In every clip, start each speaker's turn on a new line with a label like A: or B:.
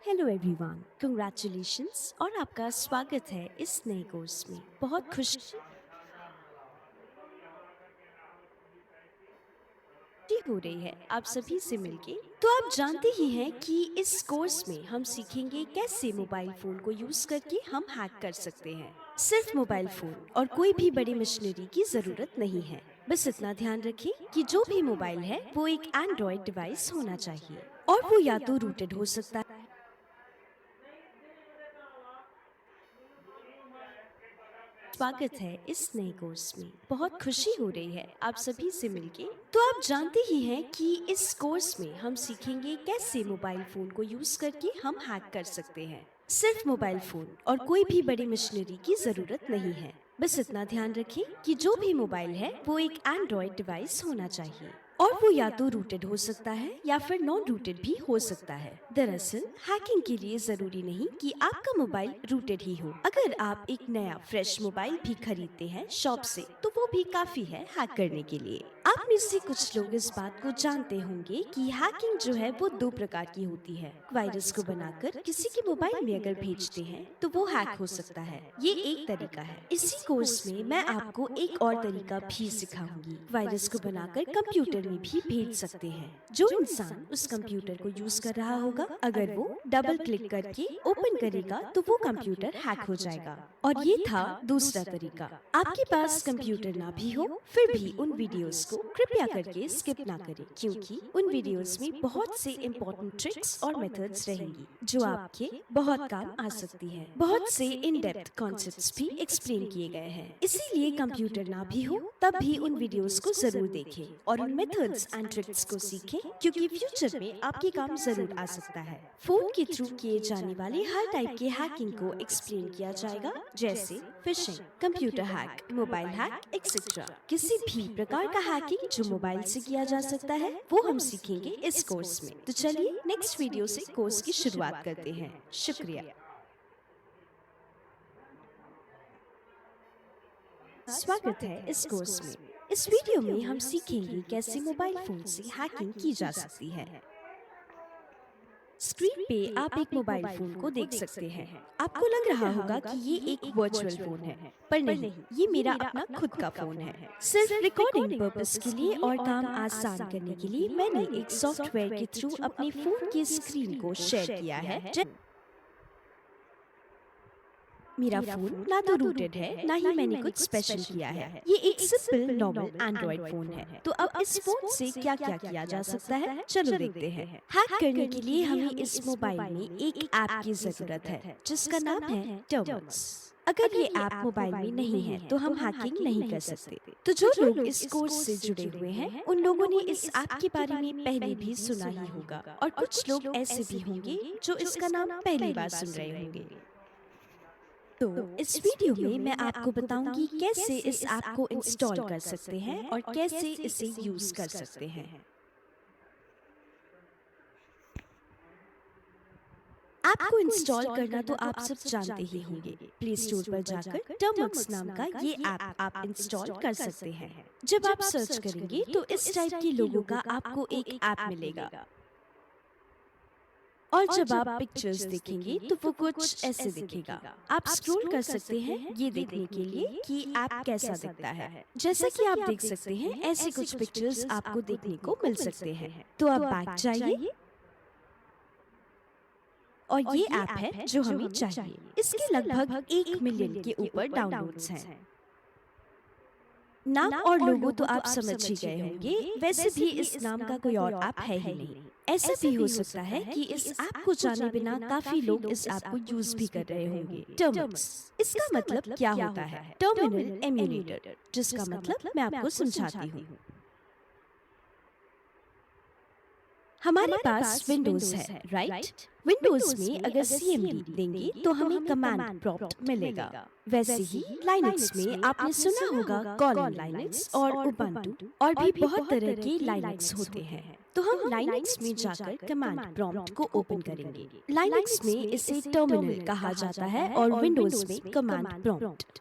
A: Hello everyone, congratulations और आपका स्वागत है इस नए कोर्स में। बहुत खुशी हो रही है आप सभी से मिलके। तो आप जानते ही हैं कि इस कोर्स में हम सीखेंगे कैसे मोबाइल फोन को यूज करके हम हैक कर सकते हैं। सिर्फ मोबाइल फोन और कोई भी बड़ी मशीनरी की जरूरत नहीं है। बस इतना ध्यान रखें कि जो भी मोबाइल है वो एक एंड्रॉयड डिवाइस होना चाहिए और वो या तो रूटेड हो सकता है। स्वागत है इस नए कोर्स में। बहुत खुशी हो रही है आप सभी से मिलके। तो आप जानते ही हैं कि इस कोर्स में हम सीखेंगे कैसे मोबाइल फोन को यूज करके हम हैक कर सकते हैं। सिर्फ मोबाइल फोन और कोई भी बड़ी मशीनरी की जरूरत नहीं है। बस इतना ध्यान रखें कि जो भी मोबाइल है वो एक एंड्रॉयड डिवाइस होना चाहिए और वो या तो रूटेड हो सकता है या फिर नॉन रूटेड भी हो सकता है। दरअसल हैकिंग के लिए जरूरी नहीं कि आपका मोबाइल रूटेड ही हो। अगर आप एक नया फ्रेश मोबाइल भी खरीदते हैं शॉप से तो वो भी काफी है हैक करने के लिए। आप में से कुछ लोग इस बात को जानते होंगे कि हैकिंग जो है वो दो प्रकार की होती है। वायरस को बनाकर किसी के मोबाइल में अगर भेजते हैं तो वो हैक हो सकता है, ये एक तरीका है। इसी कोर्स में मैं आपको एक और तरीका भी सिखाऊंगी। वायरस को बनाकर कंप्यूटर में भी भेज सकते हैं। जो इंसान उस कंप्यूटर को यूज कर रहा होगा, अगर वो डबल क्लिक करके ओपन करेगा तो वो कंप्यूटर हैक हो जाएगा। और ये था दूसरा तरीका। आपके पास कंप्यूटर ना भी हो फिर भी उन वीडियोस को कृपया करके स्किप ना करें, क्योंकि उन वीडियोस में बहुत से इम्पोर्टेंट ट्रिक्स और मेथड्स रहेंगी जो आपके बहुत काम आ सकती है। बहुत से इन डेप्थ कॉन्सेप्ट्स भी एक्सप्लेन किए गए हैं। इसीलिए कंप्यूटर ना भी हो तब भी उन वीडियोस को जरूर देखें और उन मेथड्स एंड ट्रिक्स को सीखें, क्योंकि फ्यूचर में आपके काम जरूर आ सकता है। फोन के थ्रू किए जाने वाले हर टाइप के हैकिंग को एक्सप्लेन किया जाएगा, जैसे fishing, computer hack, mobile hack etcetera. किसी भी प्रकार का हैकिंग जो मोबाइल से किया जा सकता है वो हम सीखेंगे इस कोर्स में। तो चलिए नेक्स्ट वीडियो से कोर्स की शुरुआत करते हैं। शुक्रिया। स्वागत है इस कोर्स में। इस वीडियो में हम सीखेंगे कैसे मोबाइल फोन से हैकिंग की जा सकती है। स्क्रीन पे आप एक मोबाइल फोन को देख सकते हैं। आपको लग रहा होगा कि ये एक वर्चुअल फोन है, पर नहीं, ये मेरा अपना खुद का फोन है। सिर्फ रिकॉर्डिंग पर्पस के लिए और काम आसान करने के लिए मैंने एक सॉफ्टवेयर के थ्रू अपने फोन की स्क्रीन को शेयर किया है। मेरा फोन ना तो रूटेड है ना ही मैंने कुछ स्पेशल किया है। ये एक सिंपल नॉर्मल एंड्रॉइड फोन है। तो अब इस फोन से क्या क्या किया जा सकता है, चलो देखते हैं। हैक करने के लिए हमें इस मोबाइल में एक ऐप की जरूरत है जिसका नाम है टर्मिनल्स। अगर ये ऐप मोबाइल में नहीं है तो हम हैकिंग नहीं कर सकते। तो जो लोग इस कोर्स से जुड़े हुए हैं उन लोगों ने इस ऐप के बारे में पहले भी सुना ही होगा, और कुछ लोग ऐसे भी होंगे जो इसका नाम पहली बार सुन रहे होंगे। तो इस वीडियो में मैं आपको बताऊंगी कैसे इस ऐप को इंस्टॉल कर सकते हैं और कैसे इसे यूज कर सकते हैं। ऐप को इंस्टॉल करना तो आप सब जानते ही होंगे। प्ले स्टोर पर जाकर टर्मक्स नाम का ये ऐप आप इंस्टॉल कर सकते हैं। जब आप सर्च करेंगे तो इस टाइप के लोगों का आपको एक ऐप मिलेगा, और जब आप पिक्चर्स देखेंगे तो वो कुछ ऐसे दिखेगा। आप स्क्रॉल कर सकते हैं ये देखने के लिए कि ऐप कैसा दिखता है। जैसा कि आप देख सकते हैं ऐसे कुछ पिक्चर्स आपको देखने को मिल सकते हैं। तो अब बैक जाइए, और ये ऐप है जो हमें चाहिए। इसके लगभग 1 मिलियन के ऊपर डाउनलोड्स हैं। नाम और लोगो तो आप समझ ही गए होंगे, वैसे भी इस नाम का कोई और ऐप है ही नहीं। ऐसा भी हो सकता है कि इस ऐप को जाने बिना काफी लोग इस ऐप को यूज भी कर रहे होंगे। टर्मिनल्स, इसका मतलब क्या होता है? टर्मिनल एम्यूलेटर, जिसका मतलब मैं आपको समझाती हूँ। हमारे पास विंडोज है, राइट? विंडोज में अगर सीएमडी देंगे तो हमें कमांड प्रॉम्प्ट मिलेगा। वैसे ही लाइनक्स में आपने सुना होगा कॉलन लाइनक्स और उबंटू और भी बहुत तरह के लाइनक्स होते हैं। तो हम लाइनक्स में जाकर कमांड प्रॉम्प्ट को ओपन करेंगे। लाइनक्स में इसे टर्मिनल कहा जाता है और विंडोज में कमांड प्रॉम्प्ट।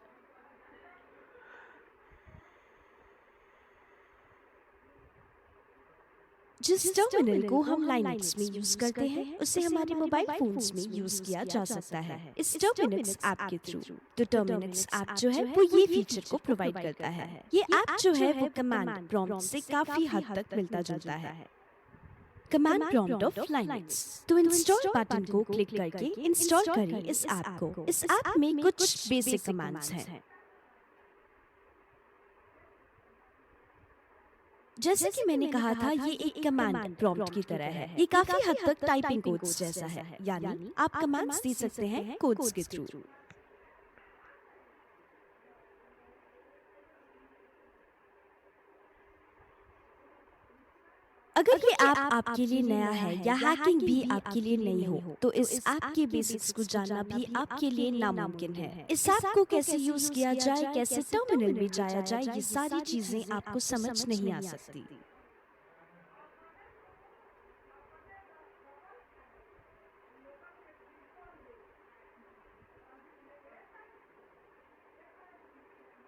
A: जिस टर्मिनल को हम लाइनक्स में यूज करते हैं उसे हमारे मोबाइल फोन्स में यूज किया जा सकता है इस टर्मिनक्स ऐप के थ्रू। तो टर्मिनक्स ऐप जो है वो ये फीचर को प्रोवाइड करता है। ये ऐप जो है वो कमांड प्रॉम्प्ट से काफी हद तक मिलता जुलता है। Command prompt of Linux. तो इंस्टॉल बटन को क्लिक करके इंस्टॉल करें इस ऐप को। इस ऐप में कुछ बेसिक कमांड्स हैं। जैसे कि मैंने कहा था, ये एक कमांड प्रॉम्प्ट की तरह है। ये काफी हद तक टाइपिंग कोड्स जैसा है, यानी आप कमांड्स दे सकते हैं कोड्स के थ्रू। अगर ये ऐप आपके लिए नया है या हैकिंग भी आपके लिए नहीं हो, तो इस ऐप के बेसिक्स को जानना भी आपके लिए नामुमकिन है। इस ऐप को कैसे यूज किया जाए, कैसे टर्मिनल में जाया जाए, ये सारी चीजें आपको समझ नहीं आ सकती।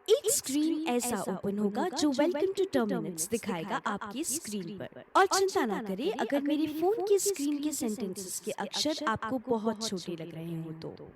A: एक स्क्रीन ऐसा ओपन होगा जो वेलकम टू टर्मिनल्स दिखाएगा आपकी स्क्रीन पर। और चिंता ना करें अगर मेरे फोन की स्क्रीन के सेंटेंसेस के अक्षर आपको बहुत छोटे लग रहे हो तो,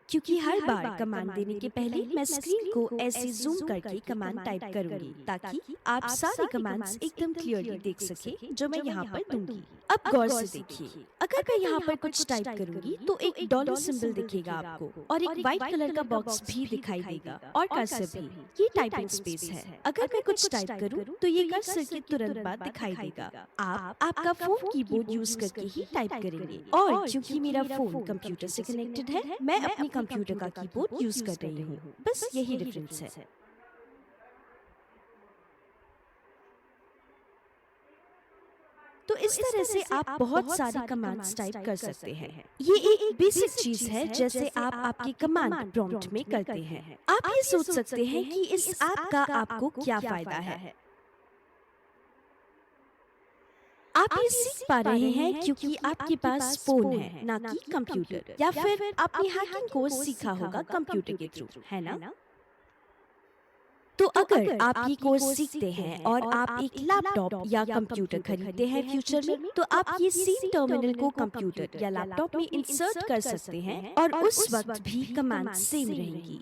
A: क्योंकि हर बार कमांड देने के पहले मैं स्क्रीन को ऐसे जूम करके कमांड टाइप करूंगी ताकि आप सारे कमांड्स एकदम क्लियरली देख सकें जो मैं यहाँ पर दूंगी। अब गौर से देखिए, अगर मैं यहाँ पर कुछ टाइप करूंगी तो एक डॉलर सिंबल दिखेगा आपको और एक व्हाइट कलर का बॉक्स भी दिखाई देगा और कर्सर भी। ये टाइपिंग स्पेस है। अगर मैं कुछ टाइप करूँ तो ये कर्सर के तुरंत बाद दिखाई देगा। आप आपका फोन कीबोर्ड यूज करके ही टाइप करेंगे और क्योंकि मेरा फोन कंप्यूटर से कनेक्टेड है, मैं अपने कंप्यूटर का कीबोर्ड यूज कर रही हूँ। बस यही डिफरेंस है। तो इस तरह से आप बहुत सारी कमांड्स टाइप कर सकते हैं। ये एक बेसिक चीज है जैसे आप आपकी कमांड प्रॉम्प्ट में करते हैं। आप ये सोच सकते हैं कि इस ऐप का आपको क्या फायदा है। आप ये सीख पा रहे हैं क्योंकि आपके पास फोन है, ना कि कंप्यूटर, या फिर आपने हैकिंग कोर्स सीखा होगा कंप्यूटर के थ्रू, है ना? तो अगर आप ये कोर्स सीखते हैं और आप एक लैपटॉप या कंप्यूटर खरीदते हैं फ्यूचर में, तो आप ये सेम टर्मिनल को कंप्यूटर या लैपटॉप में इंसर्ट कर सकते हैं और उस वक्त भी कमांड सेम रहेंगी।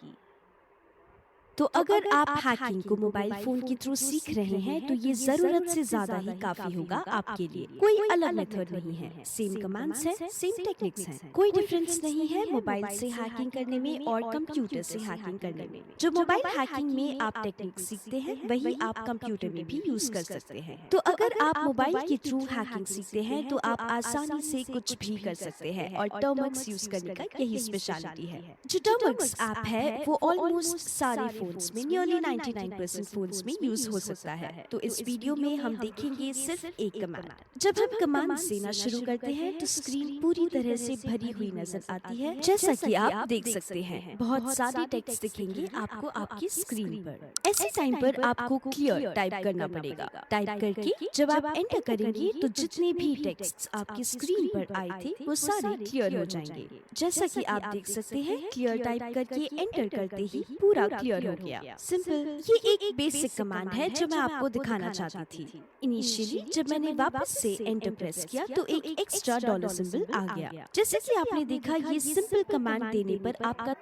A: तो अगर आप हैकिंग को मोबाइल फोन के थ्रू सीख रहे हैं तो ये जरूरत से ज्यादा ही काफी होगा आपके लिए। कोई अलग मेथड नहीं है, सेम कमांड्स हैं, सेम टेक्निक्स हैं। कोई डिफरेंस नहीं है मोबाइल से हैकिंग करने में और कंप्यूटर से हैकिंग करने में। जो मोबाइल हैकिंग में आप टेक्निक सीखते हैं वही आप कंप्यूटर में भी यूज कर सकते हैं। तो अगर आप मोबाइल के थ्रू हैकिंग सीखते हैं तो आप आसानी से कुछ भी कर सकते हैं और टर्मिनक्स यूज करने का यही स्पेशलिटी है। जो टर्मिनक्स ऐप है वो ऑलमोस्ट सारे फोन्स में, नियरली 99% फोन्स में यूज हो सकता है। तो इस वीडियो में हम देखेंगे सिर्फ एक कमांड। जब हम कमांड देना शुरू करते हैं तो स्क्रीन पूरी तरह से भरी हुई नजर आती है, जैसा कि आप देख सकते हैं। बहुत सारे टेक्स्ट दिखेंगे आपको आपकी स्क्रीन पर। ऐसे टाइम पर आपको क्लियर टाइप करना पड़ेगा। टाइप करके जब आप एंटर करेंगे तो जितने भी टेक्स्ट आपकी स्क्रीन पर आए थे वो सारे क्लियर हो जाएंगे। जैसा कि आप देख सकते हैं, क्लियर टाइप करके एंटर करते ही पूरा क्लियर हो गया। सिंपल। ये एक बेसिक कमांड है जो मैं आपको दिखाना चाहती थी। इनिशियली जब मैंने वापस से एंटर प्रेस किया तो एक एक्स्ट्रा डॉलर सिंबल आ गया। जैसे कि आपने देखा, ये सिंपल कमांड देने पर आपका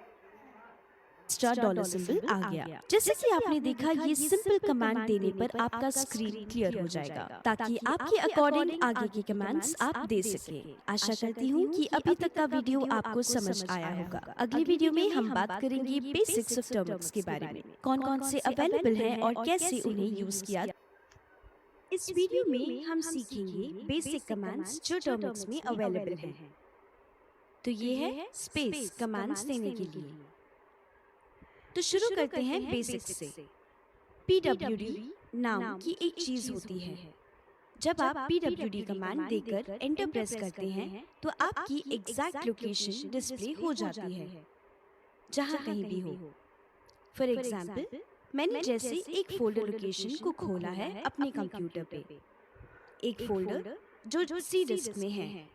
A: एक्स्ट्रा डॉलर सिंबल आ गया। जैसे कि आपने देखा, ये सिंपल कमांड देने पर आपका स्क्रीन क्लियर हो जाएगा ताकि आपके अकॉर्डिंग आगे की कमांड्स आप दे सके। आशा करती हूँ कि अभी तक का वीडियो आपको समझ आया होगा। अगली वीडियो में हम बात करेंगे बेसिक्स ऑफ टर्मिनक्स के बारे में, कौन कौन से अवेलेबल हैं और कैसे उन्हें यूज किया। इस वीडियो में हम सीखेंगे बेसिक कमांड्स जो टर्मिनक्स में अवेलेबल हैं। तो ये है स्पेस कमांड्स देने के लिए। तो शुरू करते हैं बेसिक्स से। PWD नाम की एक चीज होती है। जब आप PWD कमांड देकर एंटर प्रेस करते हैं तो आपकी एग्जैक्ट लोकेशन डिस्प्ले हो जाती है, जहां कहीं भी हो। फॉर एग्जांपल, मैंने जैसे एक फोल्डर लोकेशन को खोला है अपने कंप्यूटर पे, एक फोल्डर जो सी डिस्क में है।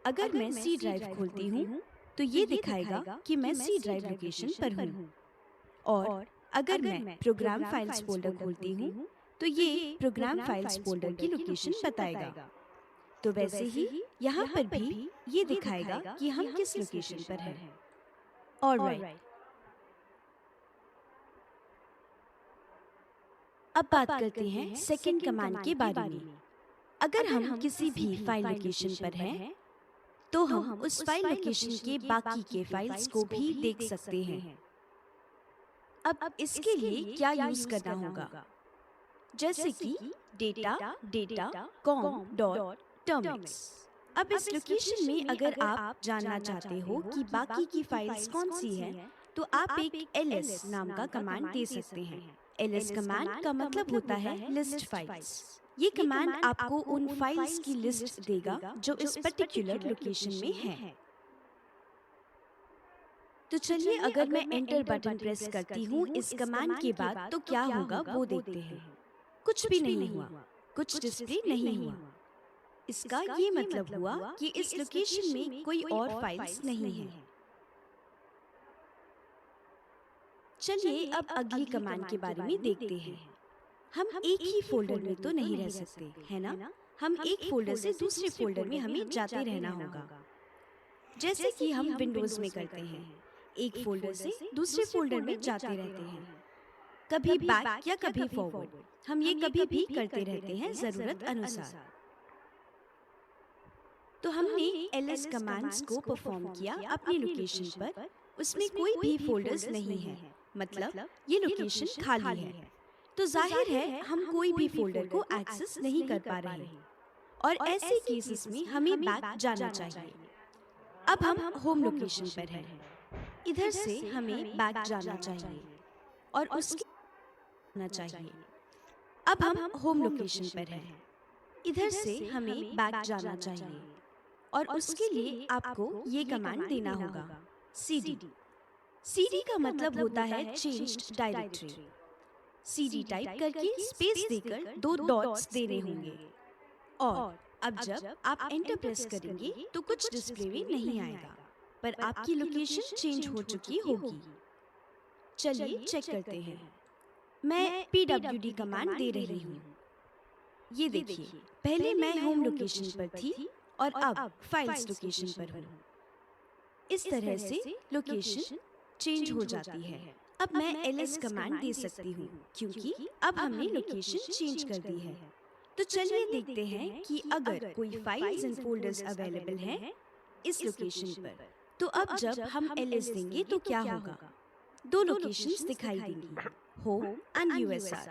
A: अगर मैं सी ड्राइव खोलती हूँ तो ये दिखाएगा कि मैं सी ड्राइव लोकेशन पर हूँ। और अगर मैं प्रोग्राम फाइल्स फोल्डर खोलती हूँ तो ये प्रोग्राम फाइल्स फोल्डर की लोकेशन बताएगा। तो वैसे ही यहाँ पर भी ये दिखाएगा कि हम किस लोकेशन पर हैं। ऑलराइट, अब बात करते हैं सेकंड कमांड के बारे में। अगर हम किसी भी फाइल लोकेशन पर हैं तो हम उस फाइल लोकेशन के बाकी के फाइल्स को भी देख सकते हैं। अब इसके लिए क्या यूज करना होगा? जैसे कि data.com.termux। अब इस लोकेशन में अगर आप जानना चाहते हो कि बाकी की फाइल्स कौन सी हैं, तो आप एक ls नाम का कमांड दे सकते हैं। ls कमांड का मतलब होता है लिस्ट फाइल्स। ये कमांड आपको उन फाइल्स की लिस्ट देगा जो इस पर्टिकुलर लोकेशन में है। तो चलिए अगर मैं एंटर बटन प्रेस करती हूँ इस कमांड के बाद तो क्या होगा वो देखते हैं। कुछ भी नहीं हुआ, कुछ डिस्प्ले नहीं हुआ। इसका ये मतलब हुआ कि इस लोकेशन में कोई और फाइल्स नहीं है। चलिए अब अगली कमांड के बारे में देखते हैं। हम एक ही फोल्डर में तो नहीं रह सकते, है ना? हम एक फोल्डर से दूसरे फोल्डर में हमें जाते रहना होगा, जैसे कि हम विंडोज में करते हैं। एक फोल्डर से दूसरे फोल्डर में जाते रहते हैं, कभी बैक या कभी फॉरवर्ड। हम ये कभी भी करते रहते हैं जरूरत अनुसार। तो हमने ls कमांड्स को परफॉर्म किया अपनी लोकेशन पर। उसमें कोई भी फोल्डर्स नहीं है, मतलब ये लोकेशन खाली है। तो जाहिर है हम कोई भी फोल्डर को एक्सेस नहीं कर पा रहे, और ऐसे केसेस में हमें बैक जाना चाहिए। अब हम होम लोकेशन पर हैं। इधर से हमें बैक जाना चाहिए और उसके जाना चाहिए। अब हम होम लोकेशन पर हैं। इधर से हमें बैक जाना चाहिए और उसके लिए आपको ये कमांड देना होगा, cd। cd का मतलब होता है चेंज्ड डायरेक्टरी। cd टाइप करके स्पेस देकर 2 डॉट्स देने होंगे। और अब जब आप एंटर प्रेस करेंगे तो कुछ डिस्प्ले में नहीं आएगा, पर आपकी लोकेशन चेंज हो चुकी होगी। चलिए चेक करते हैं। मैं pwd कमांड दे रही हूँ। ये देखिए, पहले मैं होम लोकेशन पर थी और अब फाइल्स लोकेशन पर हूँ। इस तरह से लोकेशन चेंज हो जाती है। अब मैं ls कमांड दे सकती हूँ क्योंकि अब हमने लोकेशन चेंज कर दी है। तो चलिए देखते हैं कि अगर कोई फाइल्स एंड फोल्डर्स अवेलेबल हैं इस लोकेशन पर, तो अब जब हम ls देंगे तो क्या होगा? 2 लोकेशंस दिखाई देंगी, होम एंड USR।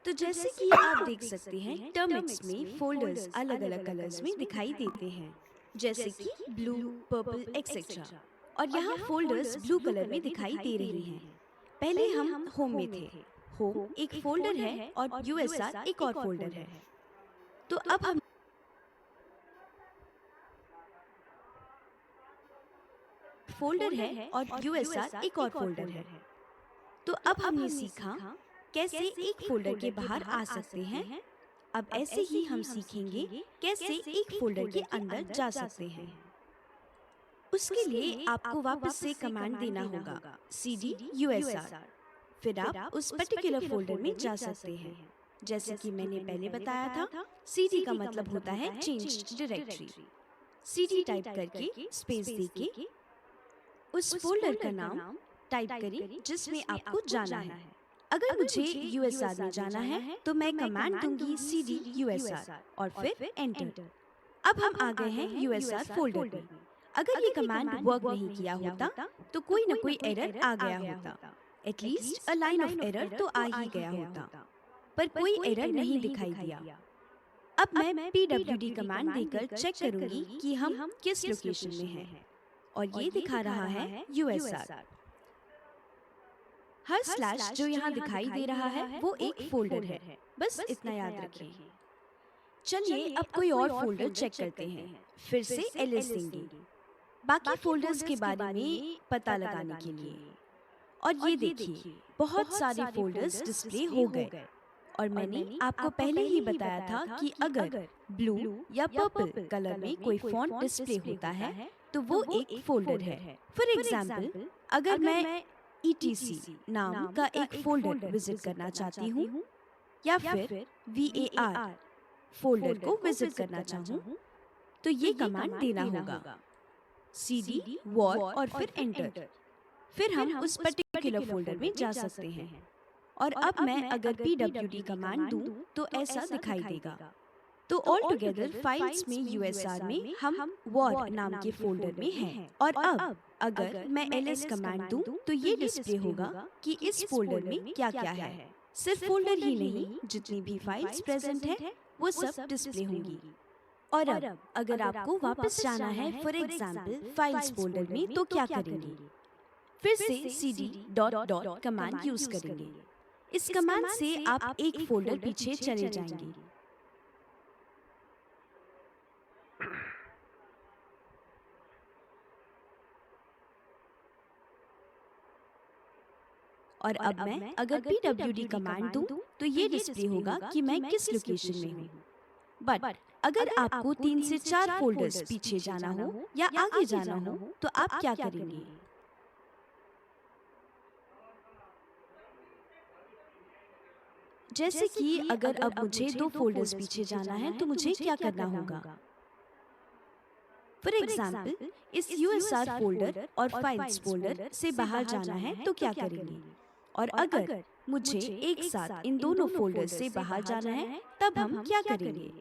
A: तो जैसे कि आप देख सकते हैं टर्मिक्स में फोल्डर्स अलग अलग कलर्स में दिखाई देते हैं, जैसे कि ब्लू, पर्पल एक्सेट्रा। और यहाँ फोल्डर्स ब्लू कलर में दिखाई दे रही हैं। पहले हम होम में थे। होम एक फोल्डर है और USR एक और फोल्डर है। तो अब हम फोल्डर है और USR एक और फोल्डर है। तो अब हमने सीखा कैसे एक फोल्डर के बाहर आ सकते हैं। अब ऐसे ही हम सीखेंगे कैसे एक फोल्डर के अंदर जा सकते हैं। उसके लिए आपको वापस से कमांड देना होगा, cd USR। फिर आप उस पर्टिकुलर फोल्डर में जा सकते हैं। जैसे कि मैंने पहले बताया था, cd का मतलब होता है चेंज्ड डायरेक्टरी। cd टाइप करके स्पेस देके उस फोल्डर का नाम टाइप करें जिसमें आपको जाना है। अगर मुझे USR में जाना है तो मैं कमांड दूंगी cd USR और फिर एंटर। अब हम आ गए हैं USR फोल्डर में। अगर ये कमांड वर्क नहीं किया होता तो कोई न कोई एरर आ गया होता। At least a line of error तो आ ही गया होता, पर कोई एरर नहीं दिखाई दिया। अब मैं pwd कमांड देकर चेक करूंगी कि हम किस लोकेशन में हैं, और ये दिखा रहा है USR। हर स्लैश जो यहाँ दिखाई दे रहा है वो एक फोल्डर है, बस इतना याद रखें। चलिए अब कोई और फोल्डर चेक करते हैं। फिर से ls देंगे बाकी फोल्डर्स के बारे में पता लगाने के लिए। और ये देखिए बहुत सारे फोल्डर्स डिस्प्ले हो गए। और मैंने आपको पहले ही बताया था कि अगर ब्लू या पर्पल कलर में कोई फॉन्ट डिस्प्ले होता है तो वो एक फोल्डर है। फॉर एग्जाम्पल, अगर मैं etc नाम का एक फोल्डर विजिट करना चाहती हूँ या फिर var फोल्डर को विजिट करना चाहूँ, तो ये कमांड देना होगा cd var और फिर एंटर। फिर हम उस पर्टिकुलर फोल्डर में जा सकते हैं। और अब मैं अगर pwd कमांड दूं तो ऐसा दिखाई देगा। तो ऑल टुगेदर फाइल्स में यूएसआर में हम war नाम के फोल्डर में हैं। और अब अगर मैं ls कमांड दूं तो ये डिस्प्ले होगा कि इस फोल्डर में क्या क्या है। सिर्फ फोल्डर ही नहीं, जितनी भी फाइल्स प्रेजेंट है वो सब डिस्प्ले होंगी। और अब अगर आपको वापस जाना है फॉर एग्जाम्पल फाइल्स फोल्डर में, तो क्या करेंगे? फिर से cd डॉट कमांड यूज करेंगे। इस कमांड से आप एक फोल्डर पीछे चले जाएंगे। और अब मैं अगर pwd कमांड दूं तो ये डिस्प्ले होगा कि मैं किस लोकेशन में हूँ। बट अगर आपको 3 से 4 फोल्डर्स पीछे जाना हो या आगे जाना हो तो आप क्या करेंगे? जैसे कि अगर अब मुझे 2 फोल्डर्स पीछे जाना है तो मुझे क्या करना होगा? फॉर एग्जाम्पल इस यूएसआर फोल्डर और फाइल्स फोल्डर से बाहर जाना है तो क्या करेंगे? और अगर मुझे एक साथ इन दोनों फोल्डर से बाहर जाना है तब हम क्या करेंगे?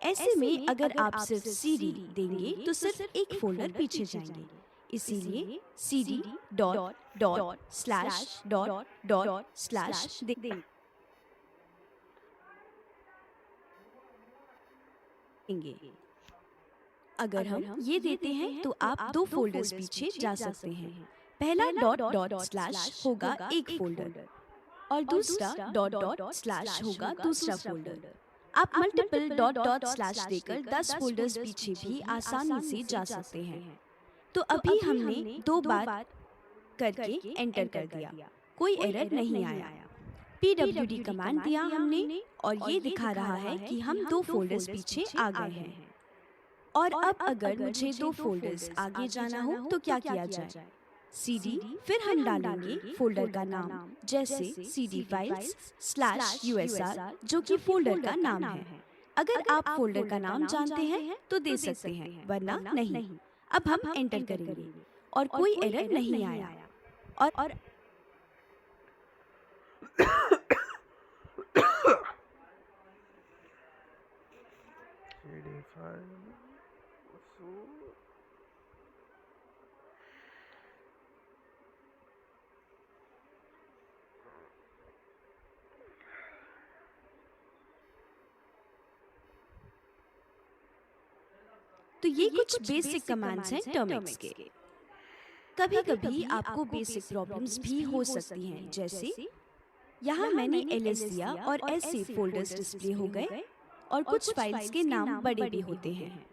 A: ऐसे में अगर आप सिर्फ cd देंगे तो सिर्फ एक फोल्डर पीछे जाएंगे। इसीलिए cd dot dot slash dot dot slash देंगे। अगर हम ये देते हैं तो आप 2 फोल्डर्स पीछे जा सकते हैं। पहला डॉट डॉट स्लैश होगा एक फोल्डर और दूसरा डॉट डॉट स्लैश होगा दूसरा फोल्डर। आप मल्टीपल डॉट डॉट स्लैश देकर 10 फोल्डर्स पीछे भी आसानी से जा सकते हैं। तो अभी हमने 2 बार करके एंटर कर दिया, कोई एरर नहीं आया। pwd कमांड दिया हमने और ये दिखा रहा है कि हम 2 फोल्डर्स पीछे आ गए हैं। और अब अगर मुझे 2 फोल्डर्स आगे जाना हो तो क्या किया जाए? cd फिर हम डालेंगे फोल्डर का नाम, जैसे cd फाइल्स स्लैश usr जो कि फोल्डर का नाम है। अगर आप फोल्डर का नाम जानते हैं तो दे सकते हैं, वरना नहीं। अब हम एंटर करेंगे और कोई एरर नहीं आया। और तो ये कुछ बेसिक कमांड्स हैं टर्मिक्स के। कभी कभी आपको बेसिक प्रॉब्लम्स भी हो सकती हैं, जैसे यहाँ मैंने ls दिया और ऐसे फोल्डर्स डिस्प्ले हो गए और कुछ फाइल्स के नाम बड़े भी होते हैं।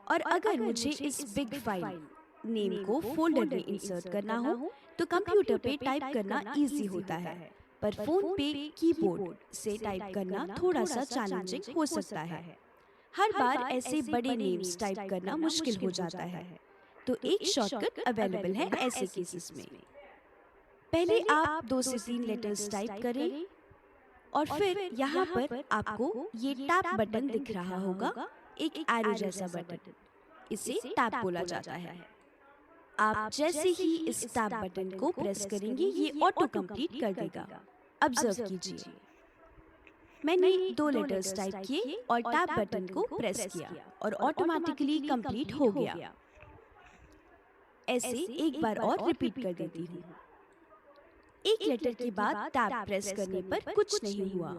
A: और अगर मुझे इस बिग फाइल नेम को फोल्डर में इंसर्ट करना हो तो कंप्यूटर पे टाइप करना इजी होता है, पर फोन पे कीबोर्ड से टाइप करना थोड़ा सा चैलेंजिंग हो सकता है। हर बार ऐसे बड़े नेम्स टाइप करना मुश्किल हो जाता है, तो एक शॉर्टकट अवेलेबल है ऐसे केसेस में। पहले आप 2 से 3 लेटर्स टाइप करें और फिर यहाँ पर आपको ये टैप बटन दिख रहा होगा, एक एरो जैसा बटन, इसे टैप बोला जाता है। आप जैसे ही इस टैप बटन को प्रेस करेंगे ये ऑटो कंप्लीट कर देगा। ऑब्जर्व कीजिए, मैंने 2 लेटर्स टाइप किए और टैप बटन को प्रेस किया और ऑटोमेटिकली कंप्लीट हो गया। ऐसे एक बार और रिपीट कर देती हूँ। एक लेटर के बाद टैप प्रेस करने पर कुछ नहीं हुआ,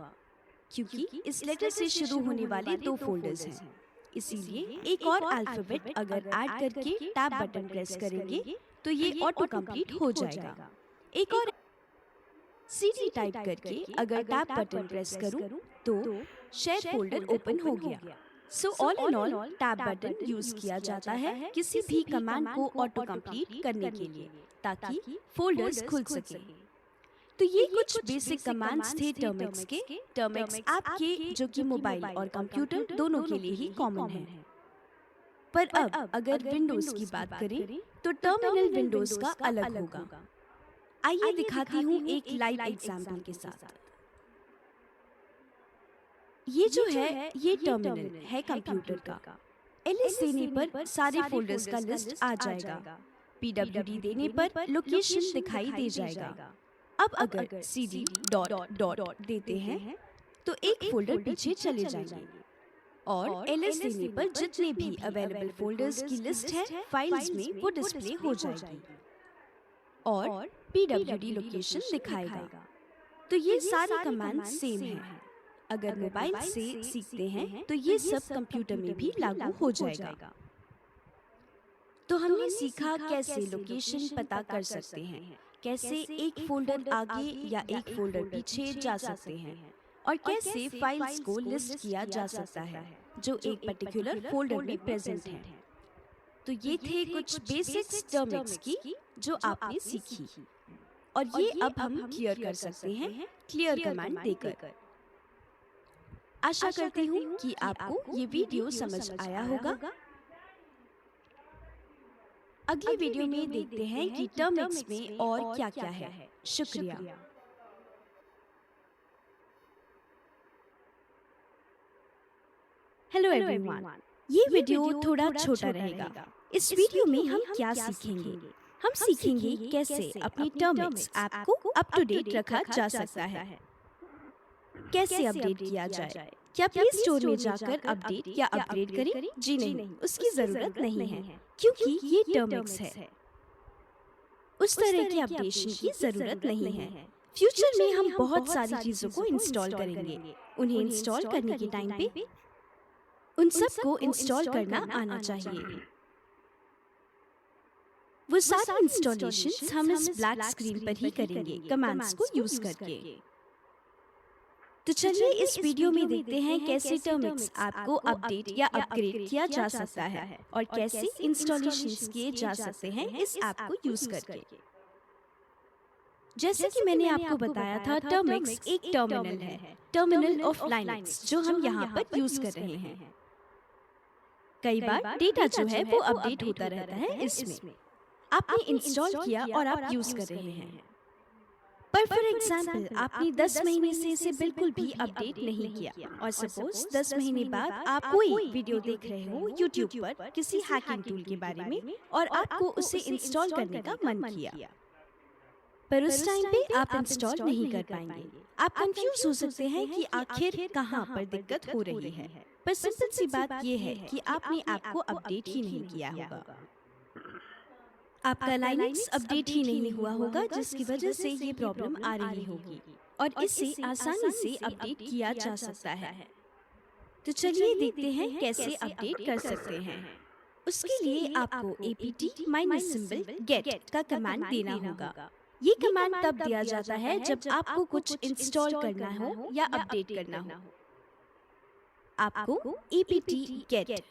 A: क्योंकि इस लेटर से शुरू होने वाले 2 फोल्डर्स हैं। इसीलिए एक और अल्फाबेट अगर ऐड करके टैप बटन प्रेस करेंगे तो ये ऑटो कंप्लीट हो जाएगा। एक और cd टाइप करके अगर टैप बटन प्रेस करूं तो शेयर फोल्डर ओपन हो गया। So all in all tap button use किया जाता है किसी भी कमांड को ऑटो कंप्लीट करने के लिए, ताकि फोल्डर्स खुल सके। तो ये कुछ बेसिक कमांड्स थे टर्मिक्स के। टर्मिक्स ऐप के, जो कि मोबाइल और कंप्यूटर दोनों के लिए ही कॉमन है। पर अब अगर विंडोज की बात करें तो टर्मिनल विंडोज का अलग होगा। आइए दिखाती हूँ एक लाइव एग्जाम्पल के साथ। ये जो है ये टर्मिनल है कंप्यूटर का। एलएस देने पर सारे फोल्डर्स का लिस्ट आ जाएगा। पीडब्ल्यूडी देने पर लोकेशन दिखाई दे जाएगा। अब अगर सीडी डॉट डॉट देते हैं तो एक फोल्डर पीछे चले जाएंगे और एलएस देने पर जितने भी अवेलेबल फोल्डर्स की लिस्ट है फाइल्स में वो डिस्प्ले हो जाएगी और पीडब्ल्यूडी लोकेशन दिखाएगा। तो ये सारी कमांड सेम है। अगर मोबाइल से सीखते हैं तो ये सब कंप्यूटर में भी लागू हो जाएगा। तो हमने सीखा कैसे लोकेशन पता कर सकते हैं, कैसे एक फोल्डर आगे या एक फोल्डर पीछे जा सकते हैं और कैसे फाइल्स को लिस्ट किया जा सकता है जो एक पर्टिकुलर फोल्डर में प्रेजेंट है। तो ये थे कुछ बेसिक्स टर्मिक्स की जो आपने सीखी और ये अब हम क्लियर कर सकते हैं क्लियर कमांड देकर। आशा करती हूँ कि आपको ये वीडियो समझ आया होगा। अगले वीडियो में देखते हैं कि टर्मिक्स में और क्या-क्या है। शुक्रिया। हेलो एवरीवन, ये वीडियो थोड़ा छोटा रहेगा। इस वीडियो में हम क्या सीखेंगे? हम सीखेंगे कैसे अपनी टर्मिक्स ऐप को अप टू डेट रखा जा सकता है, कैसे अपडेट किया जाए। क्या प्ले स्टोर में जाकर अपडेट या अपग्रेड करें? जी नहीं, उसकी जरूरत नहीं है क्योंकि ये टर्मिक्स है। उस तरह के अपडेशन की जरूरत नहीं है। फ्यूचर में हम बहुत सारी चीजों को इंस्टॉल करेंगे। उन्हें इंस्टॉल करने के टाइम पे उन सब को इंस्टॉल करना आना चाहिए। वो सारे इंस्टॉलेशंस हम इस ब्लैक स्क्रीन पर ही करेंगे कमांड्स को यूज करके। तो चलिए इस वीडियो में देखते हैं कैसे टर्मिक्स ऐप को अपडेट या अपग्रेड किया जा सकता है और कैसे इंस्टॉलेशंस किए जा सकते हैं इस ऐप को यूज करके। जैसे कि मैंने आपको बताया था, टर्मिक्स एक टर्मिनल है, टर्मिनल ऑफ लाइनक्स, जो हम यहाँ पर यूज कर रहे हैं। कई बार डेटा जो है वो अपडेट होता रहता है। इसमें आपने इंस्टॉल किया और आप यूज कर रहे हैं, पर फॉर एग्जाम्पल आपने 10 महीने से इसे बिल्कुल भी अपडेट नहीं किया और सपोज 10 महीने बाद आप कोई वीडियो देख रहे हो यूट्यूब पर किसी हैकिंग टूल के बारे में और आपको उसे इंस्टॉल करने का मन किया, पर उस टाइम पे आप इंस्टॉल नहीं कर पाएंगे। आप कंफ्यूज हो सकते हैं कि आखिर कहाँ पर दिक्कत हो रही है, पर सिंपल सी बात ये है कि आपने ऐप को अपडेट ही नहीं किया होगा। आपका लाइनक्स अपडेट ही नहीं हुआ होगा, जिसकी वजह से ये प्रॉब्लम आ रही होगी और इसे आसानी से अपडेट किया जा सकता है। तो चलिए देखते हैं कैसे अपडेट कर सकते हैं। उसके लिए आपको apt-get का कमांड देना होगा। ये कमांड तब दिया जाता है जब आपको कुछ इंस्टॉल करना हो या अपडेट करना हो। आपको apt-get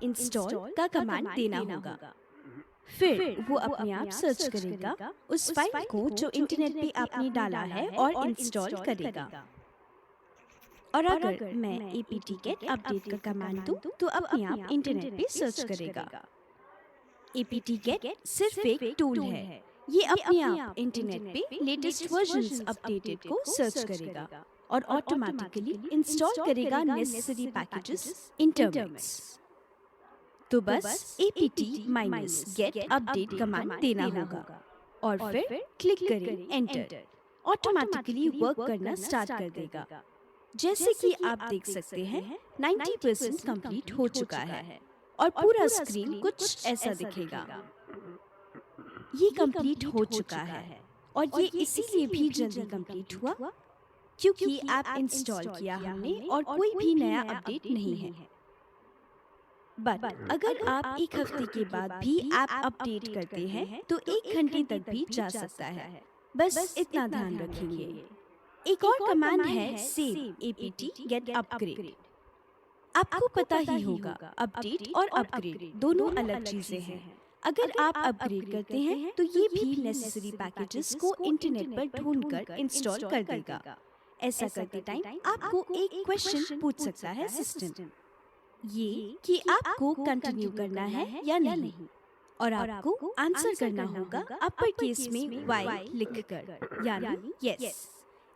A: इंस्टॉल का कमांड देना होगा। फिर वो अपने आप सर्च करेगा उस फाइल को जो इंटरनेट पे आपने डाला है और इंस्टॉल करेगा। और अगर मैं apt-get अपडेट का कमांड दूं तो अपने आप इंटरनेट पे सर्च करेगा। apt-get सिर्फ एक टूल है, ये अपने आप इंटरनेट पे लेटेस्ट वर्जन्स अपडेटेड को सर्च करेगा और ऑटोमेटिकली इंस्टॉल करेगा नेसेसरी पैकेजेस इन टर्मिक्स। तो बस apt-get अपडेट कमांड देना होगा और फिर क्लिक करें एंटर। ऑटोमेटिकली वर्क करना स्टार्ट कर देगा। जैसे कि आप देख सकते हैं 90% कंप्लीट हो चुका है और पूरा स्क्रीन कुछ ऐसा दिखेगा। ये कंप्लीट हो चुका है और ये इसीलिए भी जल्दी कंप्लीट हुआ क्योंकि ऐप इंस्टॉल किया हमने और कोई भी नया अपडेट नहीं है। बट अगर आप एक हफ्ते के बाद भी ऐप अपडेट करते हैं तो 1 घंटे तक भी जा सकता है। बस इतना ध्यान रखेंगे। एक और कमांड है सेव apt-get अपग्रेड। आपको पता ही होगा अपडेट और अपग्रेड दोनों अलग चीजें हैं। अगर आप अपग्रेड करते हैं तो ये भी नेसेसरी पैकेजेस को इंटरनेट पर ढूंढकर इंस्टॉल कर देगा। ऐसा करते टाइम आपको एक क्वेश्चन पूछ सकता है सिस्टम, ये कि आपको कंटिन्यू करना है या नहीं, और आपको आंसर करना होगा अपर केस में वाई लिखकर, यानी यस।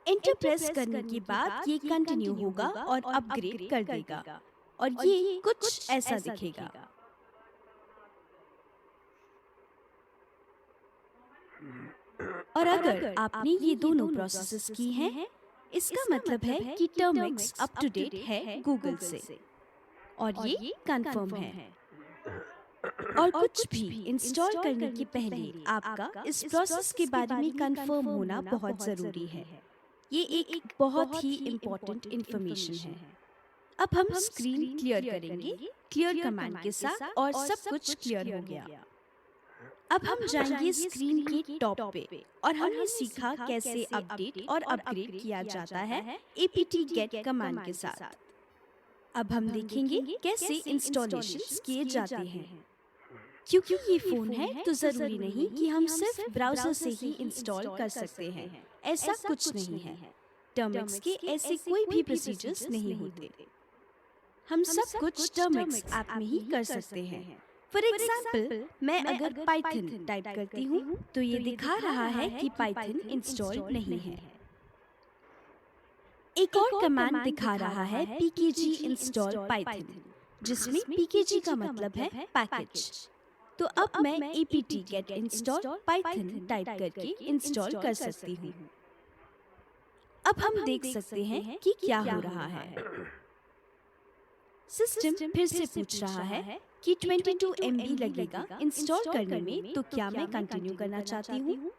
A: एंटर प्रेस करने के बाद ये कंटिन्यू होगा और अपग्रेड कर देगा, और ये कुछ ऐसा दिखेगा। और अगर आपने ये दोनों प्रोसेसेस की हैं, इसका मतलब है कि टर्मिक्स अप टू डेट है गूगल से, और ये कंफर्म है। और कुछ भी इंस्टॉल करने के पहले आपका इस प्रोसेस के बारे में कंफर्म होना बहुत ज़रूरी है। ये एक बहुत ही इम्पोर्टेंट इन्फॉर्मेशन है। अब हम स्क्रीन क्लियर करेंगे क्लियर कमांड के साथ, और सब कुछ क्लियर हो गया। अब हम जाएंगे स्क्रीन के टॉप पे, और हमने सीखा कैसे अपडेट और अपग्रेड किया जाता है apt-get कमांड के साथ। अब हम देखेंगे कैसे इंस्टॉलेशंस किए जाते हैं। क्योंकि ये फ़ोन है तो ज़रूरी नहीं कि हम सिर्फ ब्राउज़र से ही इंस्टॉल कर सकते हैं, ऐसा कुछ नहीं है। टर्मिक्स के ऐसे कोई भी प्रोसीजर्स नहीं होते। हम सब कुछ टर्मिक्स ऐप में ही कर सकते हैं। फॉर एग्जाम्पल, मैं अगर पाइथन टाइप करती हूँ तो ये दिखा रहा है कि पाइथन इंस्टॉल नहीं है। एक और कमांड दिखा रहा है pkg install python, जिसमें pkg का मतलब है पैकेज। तो अब मैं apt-get install python टाइप करके इंस्टॉल कर सकती हूँ। अब हम देख सकते हैं कि क्या हो रहा है। सिस्टम फिर से पूछ रहा है कि 22 MB लगेगा इंस्टॉल करने में, तो क्या मैं कंटिन्यू करना चाहती हूँ।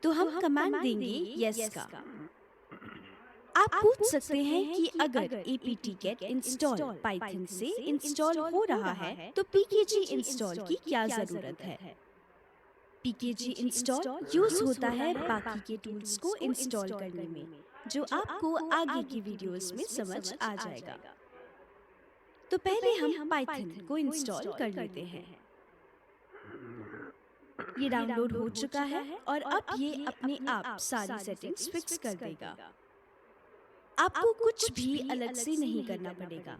A: तो हम कमांड देंगे यस का। आप पूछ सकते हैं कि अगर apt-get install python से इंस्टॉल हो रहा है तो pkg install की क्या ज़रूरत है। pkg install यूज होता है बाकी के टूल्स को इंस्टॉल करने में, जो आपको आगे की वीडियोस में समझ आ जाएगा। तो पहले हम पाइथन को इंस्टॉल कर लेते हैं। ये डाउनलोड हो चुका है, और अब ये अपने आप सारी सेटिंग्स फिक्स कर देगा। आपको कुछ भी अलग से नहीं करना पड़ेगा।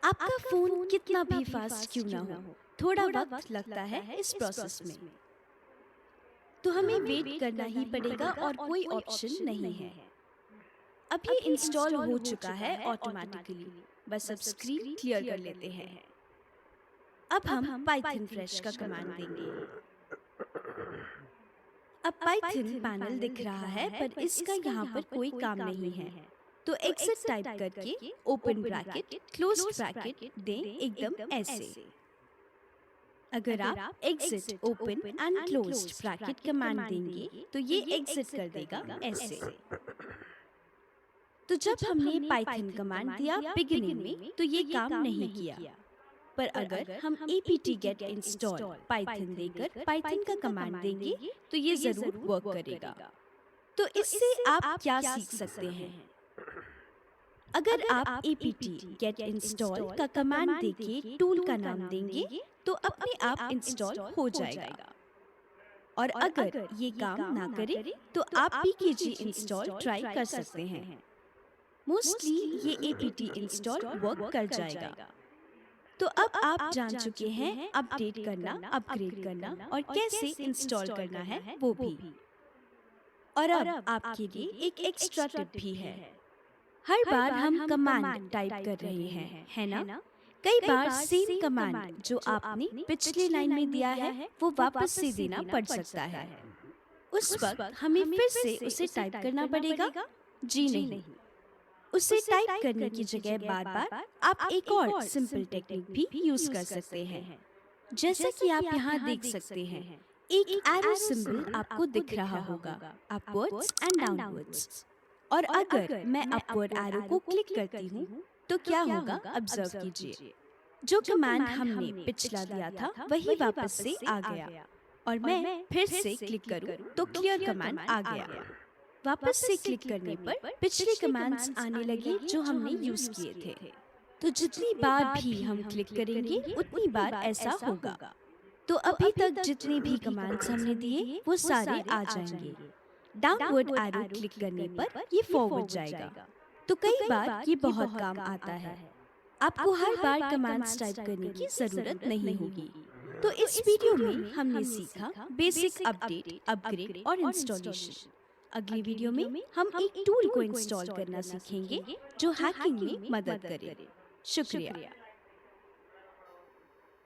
A: आपका फोन कितना भी फास्ट क्यों ना हो, थोड़ा वक्त लगता है इस प्रोसेस में, तो हमें वेट करना ही पड़ेगा और कोई ऑप्शन नहीं है। अब ये इंस्टॉल हो चुका है ऑटोमेटिकली, बस अब स्क्रीन क्लियर कर लेते हैं। अब हम पाइथन फ्रेश का कमांड देंगे। अब पाइथन पैनल दिख रहा है, पर इसका यहाँ पर कोई काम नहीं है। तो एग्जिट टाइप करके ओपन ब्रैकेट क्लोज्ड ब्रैकेट दें, एकदम ऐसे। अगर आप exit open and closed bracket command देंगे तो ये एग्जिट कर देगा ऐसे। तो जब हमने पाइथन कमांड दिया बिगिनिंग में तो ये काम नहीं किया, पर अगर हम apt-get install python देकर पाइथन का कमांड देंगे तो ये जरूर वर्क करेगा। तो इससे आप क्या सीख सकते हैं? अगर आप apt-get install का कमांड देके टूल का नाम देंगे तो अपने आप इंस्टॉल हो जाएगा, और अगर ये काम ना करे तो आप pkg install ट्राई कर सकते हैं। मोस्टली ये apt इंस्टॉल वर्क कर जाएगा। तो अब आप जान चुके हैं अपडेट करना, अपग्रेड करना और कैसे इंस्टॉल करना है वो भी। और अब आपके लिए एक एक्स्ट्रा टिप भी है। हर बार हम कमांड टाइप कर रहे हैं, है ना? कई बार सेम कमांड जो आपने पिछले लाइन में दिया है वो वापस से देना पड़ सकता है। उस वक्त हमें फिर से उसे टाइप करना पड़ेगा? जी नहीं, उसे टाइप करने की जगह बार बार आप एक और सिंपल टेक्निक भी यूज कर सकते हैं। जैसा कि आप यहाँ देख सकते हैं, एक एरो सिंबल आपको दिख रहा होगा, अपवर्ड्स एंड डाउनवर्ड्स। और अगर मैं अपवर्ड एरो को क्लिक करती हूँ तो क्या होगा, ऑब्जर्व कीजिए। जो कमांड हमने पिछला दिया था वही वापस से आ गया, और मैं फिर से क्लिक करूँ तो क्लियर कमांड आ गया। वापस से क्लिक करने पर पिछले कमांड्स आने लगे जो हमने यूज किए थे। तो जितनी बार भी हम क्लिक करेंगे उतनी बार ऐसा होगा। तो अभी तक जितने भी कमांड्स हमने दिए वो सारे आ जाएंगे। डाउनवर्ड एरो क्लिक करने पर ये फॉरवर्ड जाएगा। तो कई बार ये बहुत काम आता है। आपको हर बार कमांड्स टाइप करने की जरूरत नहीं होगी। तो इस वीडियो में हमने सीखा बेसिक अपडेट, अपग्रेड और इंस्टॉलेशन। अगली वीडियो में हम एक टूल को इंस्टॉल करना सीखेंगे जो हैकिंग में मदद करे। शुक्रिया।